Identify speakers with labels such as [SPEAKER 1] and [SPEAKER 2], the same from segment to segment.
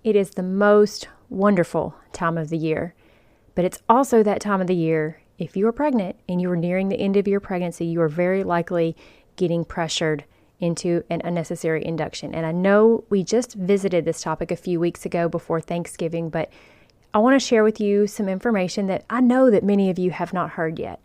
[SPEAKER 1] It is the most wonderful time of the year, but it's also that time of the year, if you are pregnant and you are nearing the end of your pregnancy, you are very likely getting pressured into an unnecessary induction. And I know we just visited this topic a few weeks ago before Thanksgiving, but I want to share with you some information that I know that many of you have not heard yet.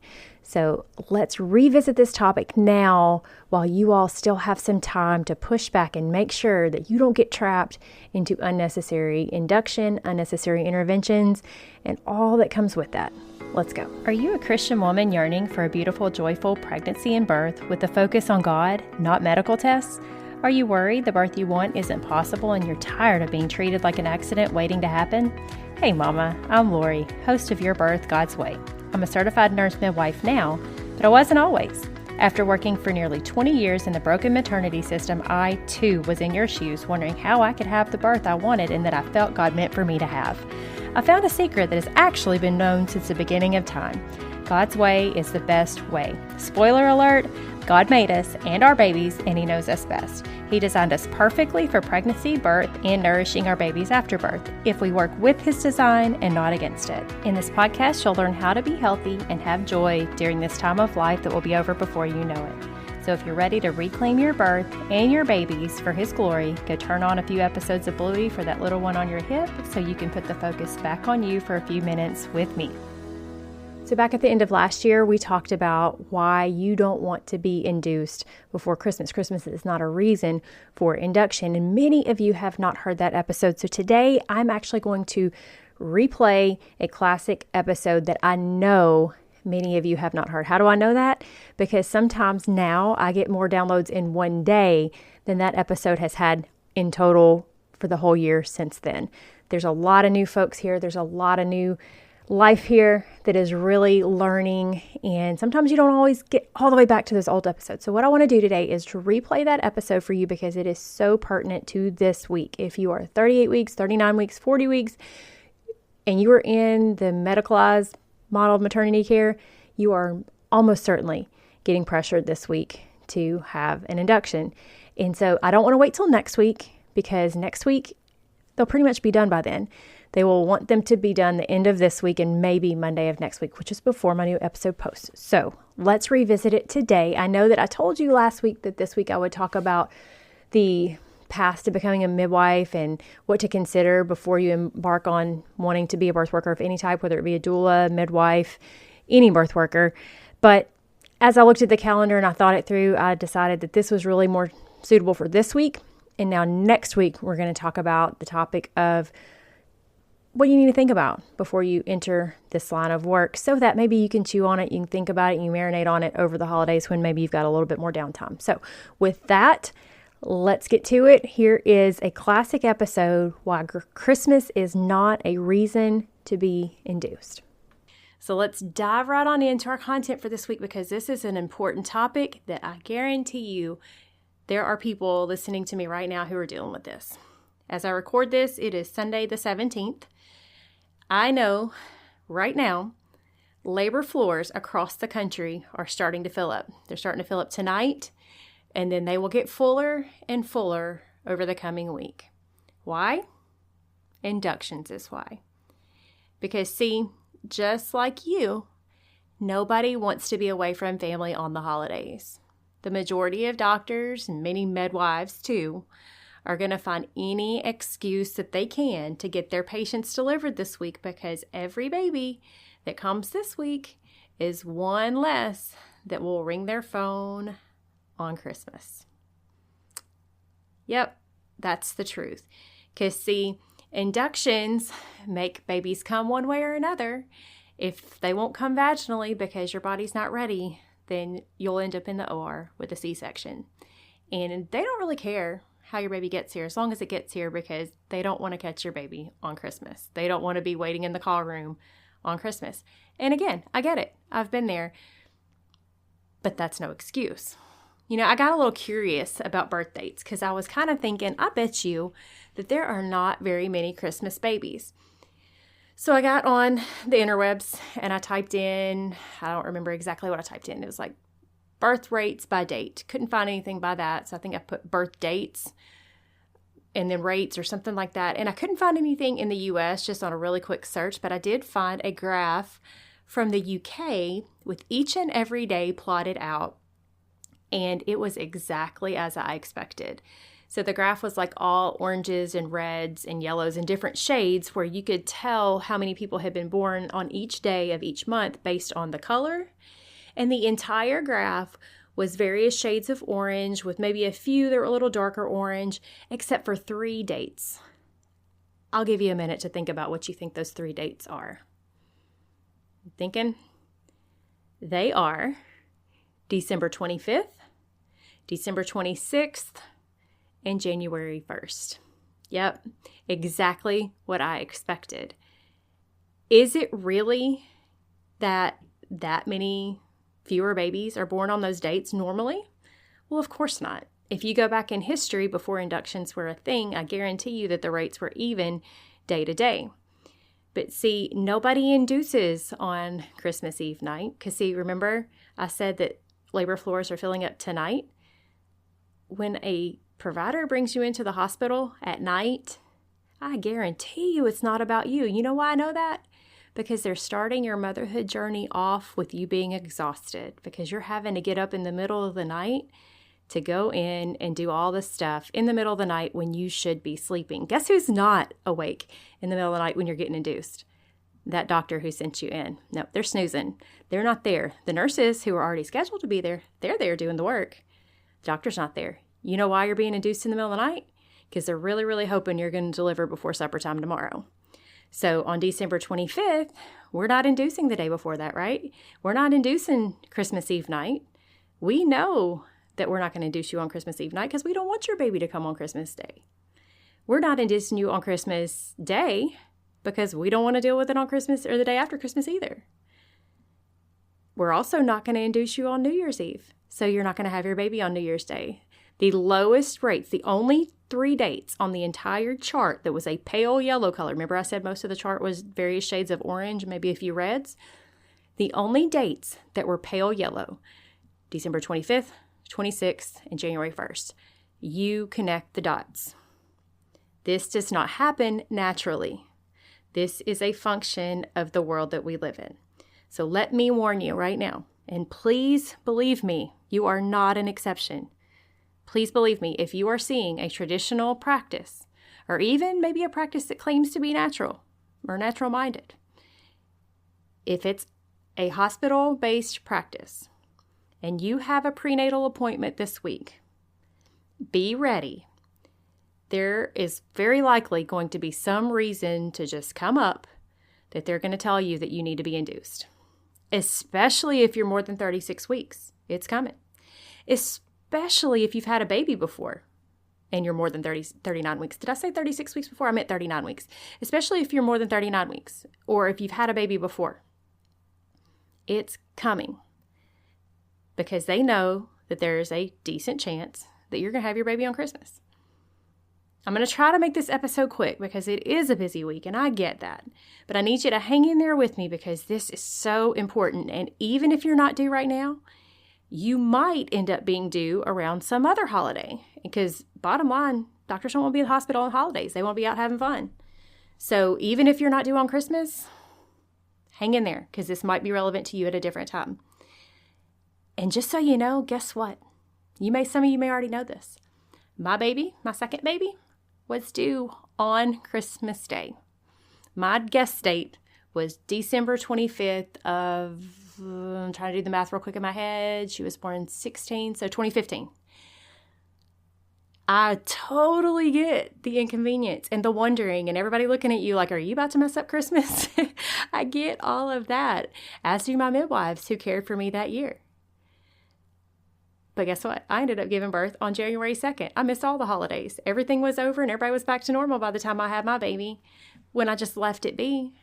[SPEAKER 1] So let's revisit this topic now while you all still have some time to push back and make sure that you don't get trapped into unnecessary induction, unnecessary interventions, and all that comes with that. Let's go. Are you a Christian woman yearning for a beautiful, joyful pregnancy and birth with a focus on God, not medical tests? Are you worried the birth you want isn't possible and you're tired of being treated like an accident waiting to happen? Hey Mama, I'm Lori, host of Your Birth God's Way. I'm a certified nurse midwife now, but I wasn't always. After working for nearly 20 years in the broken maternity system, I too was in your shoes wondering how I could have the birth I wanted and that I felt God meant for me to have. I found a secret that has actually been known since the beginning of time. God's way is the best way. Spoiler alert, God made us and our babies, and He knows us best. He designed us perfectly for pregnancy, birth, and nourishing our babies after birth, if we work with His design and not against it. In this podcast, you'll learn how to be healthy and have joy during this time of life that will be over before you know it. So if you're ready to reclaim your birth and your babies for His glory, go turn on a few episodes of Bluey for that little one on your hip so you can put the focus back on you for a few minutes with me. So back at the end of last year, we talked about why you don't want to be induced before Christmas. Christmas is not a reason for induction, and many of you have not heard that episode. So today, I'm actually going to replay a classic episode that I know many of you have not heard. How do I know that? Because sometimes now I get more downloads in one day than that episode has had in total for the whole year since then. There's a lot of new folks here. There's a lot of new life here that is really learning, and sometimes you don't always get all the way back to those old episodes. So what I want to do today is to replay that episode for you because it is so pertinent to this week. If you are 38 weeks, 39 weeks, 40 weeks, and you are in the medicalized model of maternity care, you are almost certainly getting pressured this week to have an induction. And so I don't want to wait till next week because next week they'll pretty much be done by then. They will want them to be done the end of this week and maybe Monday of next week, which is before my new episode posts. So let's revisit it today. I know that I told you last week that this week I would talk about the path to becoming a midwife and what to consider before you embark on wanting to be a birth worker of any type, whether it be a doula, midwife, any birth worker. But as I looked at the calendar and I thought it through, I decided that this was really more suitable for this week. And now next week, we're going to talk about the topic of what you need to think about before you enter this line of work so that maybe you can chew on it, you can think about it, you marinate on it over the holidays when maybe you've got a little bit more downtime. So with that, let's get to it. Here is a classic episode, Why Christmas is Not a Reason to be Induced. So let's dive right on into our content for this week because this is an important topic that I guarantee you there are people listening to me right now who are dealing with this. As I record this, it is Sunday the 17th. I know right now, labor floors across the country are starting to fill up. They're starting to fill up tonight, and then they will get fuller and fuller over the coming week. Why? Inductions is why. Because see, just like you, nobody wants to be away from family on the holidays. The majority of doctors and many midwives too are going to find any excuse that they can to get their patients delivered this week because every baby that comes this week is one less that will ring their phone on Christmas. Yep, that's the truth. Because see, inductions make babies come one way or another. If they won't come vaginally because your body's not ready, then you'll end up in the OR with a C-section. And they don't really care how your baby gets here, as long as it gets here, because they don't want to catch your baby on Christmas. They don't want to be waiting in the call room on Christmas. And again, I get it. I've been there. But that's no excuse. You know, I got a little curious about birth dates because I was kind of thinking, I bet you that there are not very many Christmas babies. So I got on the interwebs and I typed in, I don't remember exactly what I typed in. It was like birth rates by date. Couldn't find anything by that. So I think I put birth dates and then rates or something like that. And I couldn't find anything in the US just on a really quick search, but I did find a graph from the UK with each and every day plotted out. And it was exactly as I expected. So the graph was like all oranges and reds and yellows and different shades where you could tell how many people had been born on each day of each month based on the color. And the entire graph was various shades of orange with maybe a few that were a little darker orange, except for 3 dates. I'll give you a minute to think about what you think those 3 dates are. Thinking? They are December 25th, December 26th, and January 1st. Yep, exactly what I expected. Is it really that many fewer babies are born on those dates normally? Well, of course not. If you go back in history before inductions were a thing, I guarantee you that the rates were even day to day. But see, nobody induces on Christmas Eve night. Because see, remember I said that labor floors are filling up tonight? When a provider brings you into the hospital at night, I guarantee you it's not about you. You know why I know that? Because they're starting your motherhood journey off with you being exhausted, because you're having to get up in the middle of the night to go in and do all this stuff in the middle of the night when you should be sleeping. Guess who's not awake in the middle of the night when you're getting induced? That doctor who sent you in. No, they're snoozing. They're not there. The nurses who are already scheduled to be there, they're there doing the work. The doctor's not there. You know why you're being induced in the middle of the night? Because they're really, really hoping you're going to deliver before supper time tomorrow. So on December 25th, we're not inducing the day before that, right? We're not inducing Christmas Eve night. We know that we're not going to induce you on Christmas Eve night because we don't want your baby to come on Christmas Day. We're not inducing you on Christmas Day because we don't want to deal with it on Christmas or the day after Christmas either. We're also not going to induce you on New Year's Eve, so you're not going to have your baby on New Year's Day. The lowest rates, the only 3 dates on the entire chart that was a pale yellow color. Remember I said most of the chart was various shades of orange, maybe a few reds? The only dates that were pale yellow, December 25th, 26th, and January 1st. You connect the dots. This does not happen naturally. This is a function of the world that we live in. So let me warn you right now, and please believe me, you are not an exception. Please believe me, if you are seeing a traditional practice, or even maybe a practice that claims to be natural or natural-minded, if it's a hospital-based practice and you have a prenatal appointment this week, be ready. There is very likely going to be some reason to just come up that they're going to tell you that you need to be induced, especially if you're more than 36 weeks. It's coming. Especially if you've had a baby before and you're more than 39 weeks. Did I say 36 weeks before? I meant 39 weeks. Especially if you're more than 39 weeks or if you've had a baby before. It's coming because they know that there's a decent chance that you're going to have your baby on Christmas. I'm going to try to make this episode quick because it is a busy week and I get that. But I need you to hang in there with me because this is so important. And even if you're not due right now, you might end up being due around some other holiday because bottom line, doctors don't want to be in the hospital on holidays. They want to be out having fun. So even if you're not due on Christmas, hang in there because this might be relevant to you at a different time. And just so you know, guess what? Some of you may already know this. My baby, my second baby, was due on Christmas Day. My guest date was December 25th of, I'm trying to do the math real quick in my head. She was born in 16, so 2015. I totally get the inconvenience and the wondering and everybody looking at you like, are you about to mess up Christmas? I get all of that, as do my midwives who cared for me that year. But guess what? I ended up giving birth on January 2nd. I missed all the holidays. Everything was over and everybody was back to normal by the time I had my baby when I just left it be.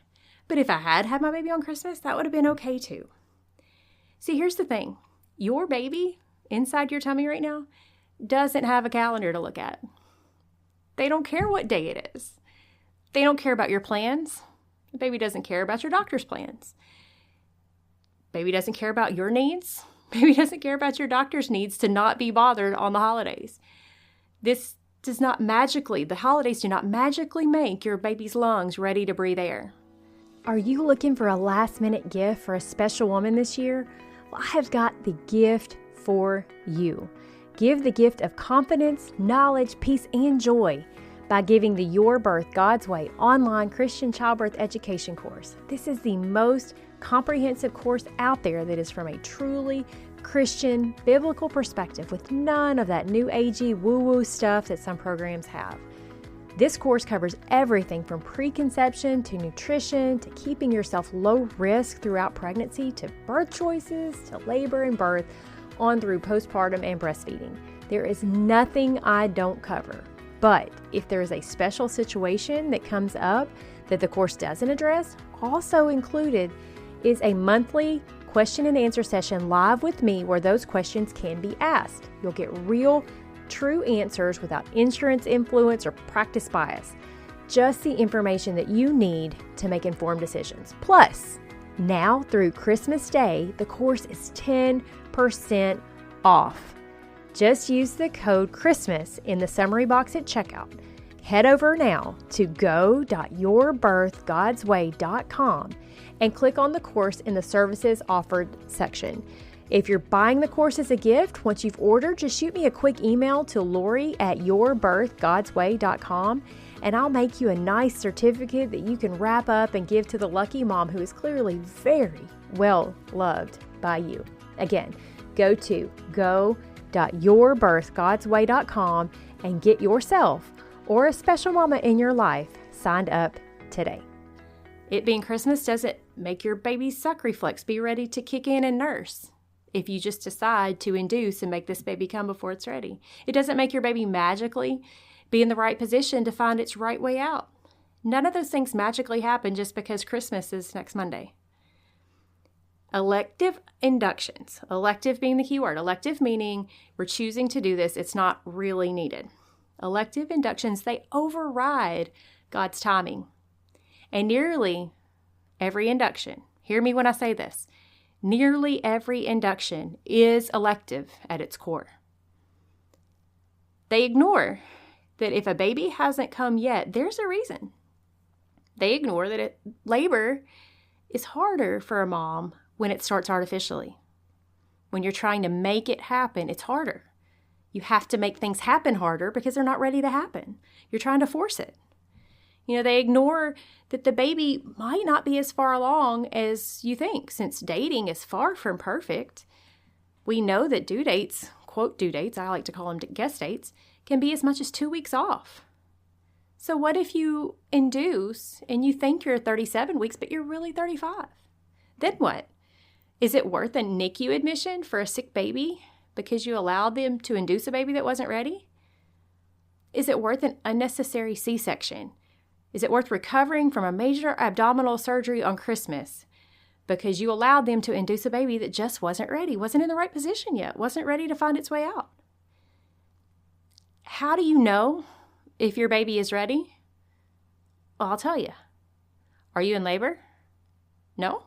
[SPEAKER 1] But if I had had my baby on Christmas, that would have been okay too. See, here's the thing. Your baby inside your tummy right now doesn't have a calendar to look at. They don't care what day it is. They don't care about your plans. The baby doesn't care about your doctor's plans. Baby doesn't care about your needs. Baby doesn't care about your doctor's needs to not be bothered on the holidays. This the holidays do not magically make your baby's lungs ready to breathe air. Are you looking for a last-minute gift for a special woman this year? Well, I have got the gift for you. Give the gift of confidence, knowledge, peace, and joy by giving the Your Birth God's Way online Christian childbirth education course. This is the most comprehensive course out there that is from a truly Christian, biblical perspective with none of that new agey woo-woo stuff that some programs have. This course covers everything from preconception to nutrition to keeping yourself low risk throughout pregnancy to birth choices to labor and birth on through postpartum and breastfeeding. There is nothing I don't cover. But if there is a special situation that comes up that the course doesn't address, also included is a monthly question and answer session live with me where those questions can be asked. You'll get real, true answers without insurance influence or practice bias. Just the information that you need to make informed decisions. Plus, now through Christmas Day, the course is 10% off. Just use the code CHRISTMAS in the summary box at checkout. Head over now to go.yourbirthgodsway.com and click on the course in the services offered section. If you're buying the course as a gift, once you've ordered, just shoot me a quick email to Lori@yourbirthgodsway.com and I'll make you a nice certificate that you can wrap up and give to the lucky mom who is clearly very well loved by you. Again, go to go.yourbirthgodsway.com and get yourself or a special mama in your life signed up today. It being Christmas doesn't make your baby's suck reflex be ready to kick in and nurse if you just decide to induce and make this baby come before it's ready. It doesn't make your baby magically be in the right position to find its right way out. None of those things magically happen just because Christmas is next Monday. Elective inductions. Elective being the key word. Elective meaning we're choosing to do this. It's not really needed. Elective inductions, they override God's timing. And nearly every induction, hear me when I say this, nearly every induction is elective at its core. They ignore that if a baby hasn't come yet, there's a reason. They ignore that labor is harder for a mom when it starts artificially. When you're trying to make it happen, it's harder. You have to make things happen harder because they're not ready to happen. You're trying to force it. They ignore that the baby might not be as far along as you think. Since dating is far from perfect, we know that due dates, quote due dates, I like to call them guest dates, can be as much as 2 weeks off. So what if you induce and you think you're 37 weeks, but you're really 35? Then what? Is it worth a NICU admission for a sick baby because you allowed them to induce a baby that wasn't ready? Is it worth an unnecessary C-section? Is it worth recovering from a major abdominal surgery on Christmas because you allowed them to induce a baby that just wasn't ready, wasn't in the right position yet, wasn't ready to find its way out? How do you know if your baby is ready? Well, I'll tell you. Are you in labor? No?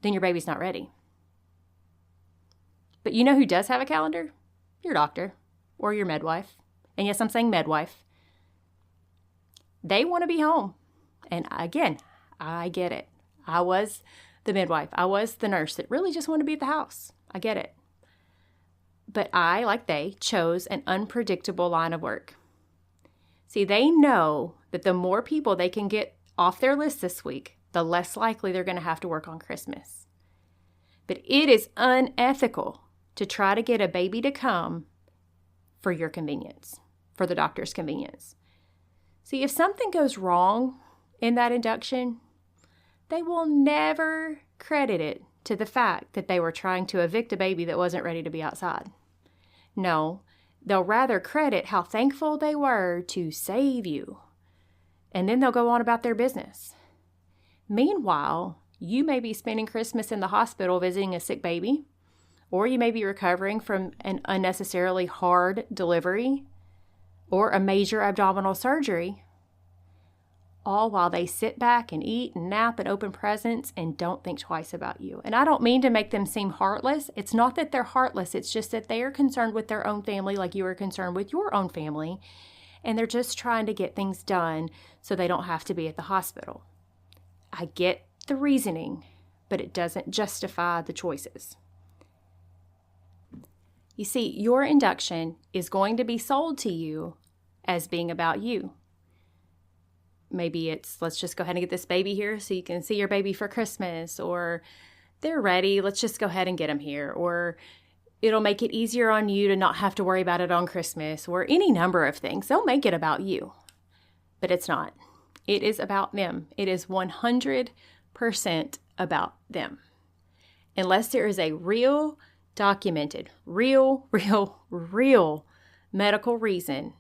[SPEAKER 1] Then your baby's not ready. But you know who does have a calendar? Your doctor or your midwife. And yes, I'm saying midwife. They want to be home. And again, I get it. I was the midwife. I was the nurse that really just wanted to be at the house. I get it. But I, like they, chose an unpredictable line of work. See, they know that the more people they can get off their list this week, the less likely they're going to have to work on Christmas. But it is unethical to try to get a baby to come for your convenience, for the doctor's convenience. See, if something goes wrong in that induction, they will never credit it to the fact that they were trying to evict a baby that wasn't ready to be outside. No, they'll rather credit how thankful they were to save you. And then they'll go on about their business. Meanwhile, you may be spending Christmas in the hospital visiting a sick baby, or you may be recovering from an unnecessarily hard delivery, or a major abdominal surgery, all while they sit back and eat and nap and open presents and don't think twice about you. And I don't mean to make them seem heartless. It's not that they're heartless. It's just that they are concerned with their own family like you are concerned with your own family. And they're just trying to get things done so they don't have to be at the hospital. I get the reasoning, but it doesn't justify the choices. You see, your induction is going to be sold to you as being about you. Maybe it's, let's just go ahead and get this baby here so you can see your baby for Christmas, or they're ready, let's just go ahead and get them here, or it'll make it easier on you to not have to worry about it on Christmas, or any number of things. They'll make it about you, but it's not. It is about them. It is 100% about them. Unless there is a real, documented, real medical reason,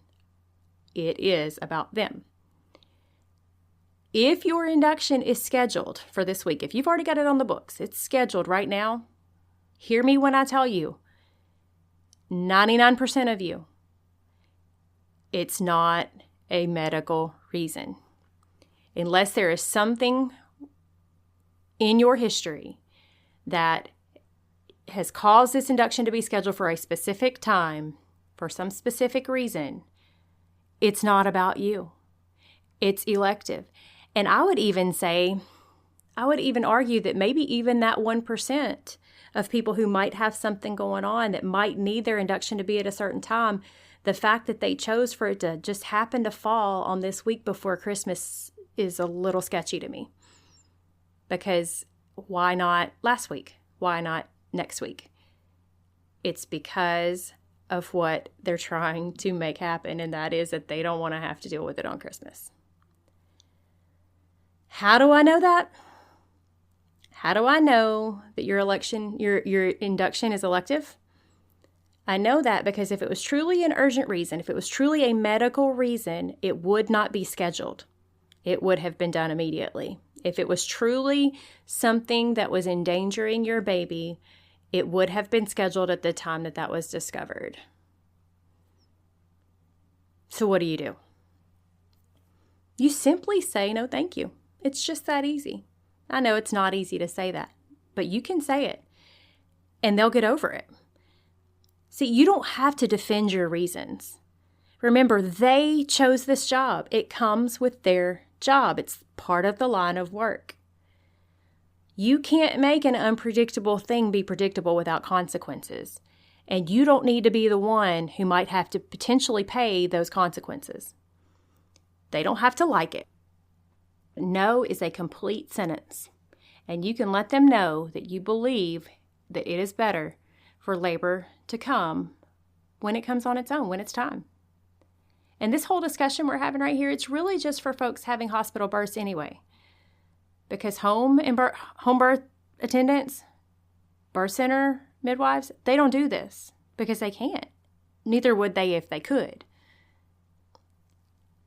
[SPEAKER 1] it is about them. If your induction is scheduled for this week, if you've already got it on the books, it's scheduled right now, hear me when I tell you, 99% of you, it's not a medical reason. Unless there is something in your history that has caused this induction to be scheduled for a specific time, for some specific reason, it's not about you. It's elective. And I would even argue that maybe even that 1% of people who might have something going on that might need their induction to be at a certain time, the fact that they chose for it to just happen to fall on this week before Christmas is a little sketchy to me. Because why not last week? Why not next week? It's because of what they're trying to make happen, and that is that they don't want to have to deal with it on Christmas. How do I know that? How do I know that your induction is elective? I know that because if it was truly an urgent reason, if it was truly a medical reason, it would not be scheduled. It would have been done immediately. If it was truly something that was endangering your baby, it would have been scheduled at the time that was discovered. So what do? You simply say no thank you. It's just that easy. I know it's not easy to say that, but you can say it and they'll get over it. See, you don't have to defend your reasons. Remember, they chose this job. It comes with their job. It's part of the line of work. You can't make an unpredictable thing be predictable without consequences. And you don't need to be the one who might have to potentially pay those consequences. They don't have to like it. No is a complete sentence. And you can let them know that you believe that it is better for labor to come when it comes on its own, when it's time. And this whole discussion we're having right here, it's really just for folks having hospital births anyway. Because home birth attendants, birth center midwives, they don't do this because they can't. Neither would they if they could.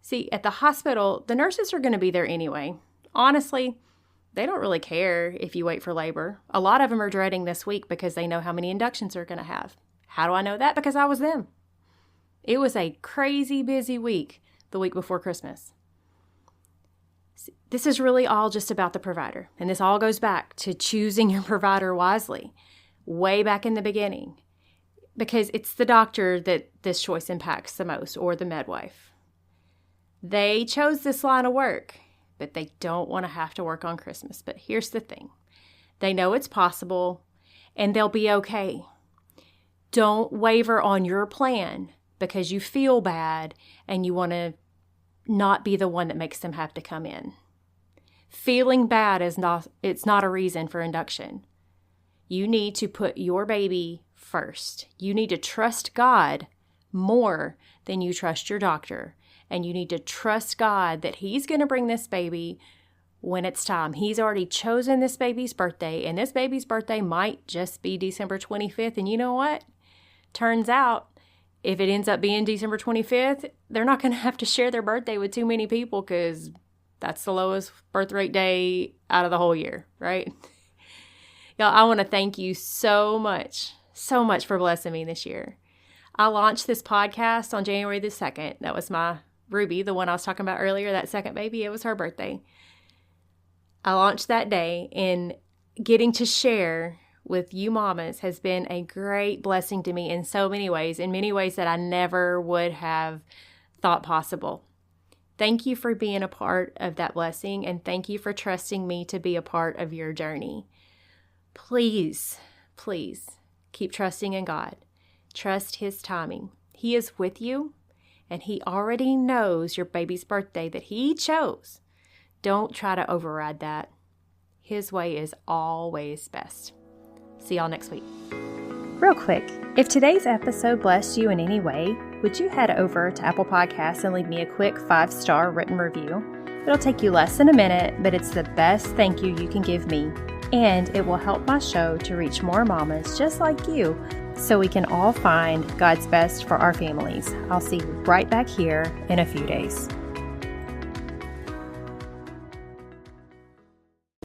[SPEAKER 1] See, at the hospital, the nurses are going to be there anyway. Honestly, they don't really care if you wait for labor. A lot of them are dreading this week because they know how many inductions they're going to have. How do I know that? Because I was them. It was a crazy busy week the week before Christmas. See, this is really all just about the provider. And this all goes back to choosing your provider wisely, way back in the beginning. Because it's the doctor that this choice impacts the most, or the midwife. They chose this line of work, but they don't want to have to work on Christmas. But here's the thing. They know it's possible, and they'll be okay. Don't waver on your plan because you feel bad and you want to not be the one that makes them have to come in. Feeling bad it's not a reason for induction. You need to put your baby first. You need to trust God more than you trust your doctor. And you need to trust God that He's going to bring this baby when it's time. He's already chosen this baby's birthday, and this baby's birthday might just be December 25th. And you know what? Turns out, if it ends up being December 25th, they're not going to have to share their birthday with too many people because that's the lowest birth rate day out of the whole year, right? Y'all, I want to thank you so much for blessing me this year. I launched this podcast on January the 2nd. That was my Ruby, the one I was talking about earlier, that second baby, it was her birthday. I launched that day, and getting to share with you mamas has been a great blessing to me in so many ways that I never would have thought possible. Thank you for being a part of that blessing, and thank you for trusting me to be a part of your journey. Please, please keep trusting in God. Trust His timing. He is with you, and He already knows your baby's birthday that He chose. Don't try to override that. His way is always best. See y'all next week. Real quick, if today's episode blessed you in any way, would you head over to Apple Podcasts and leave me a quick 5-star written review? It'll take you less than a minute, but it's the best thank you can give me. And it will help my show to reach more mamas just like you, so we can all find God's best for our families. I'll see you right back here in a few days.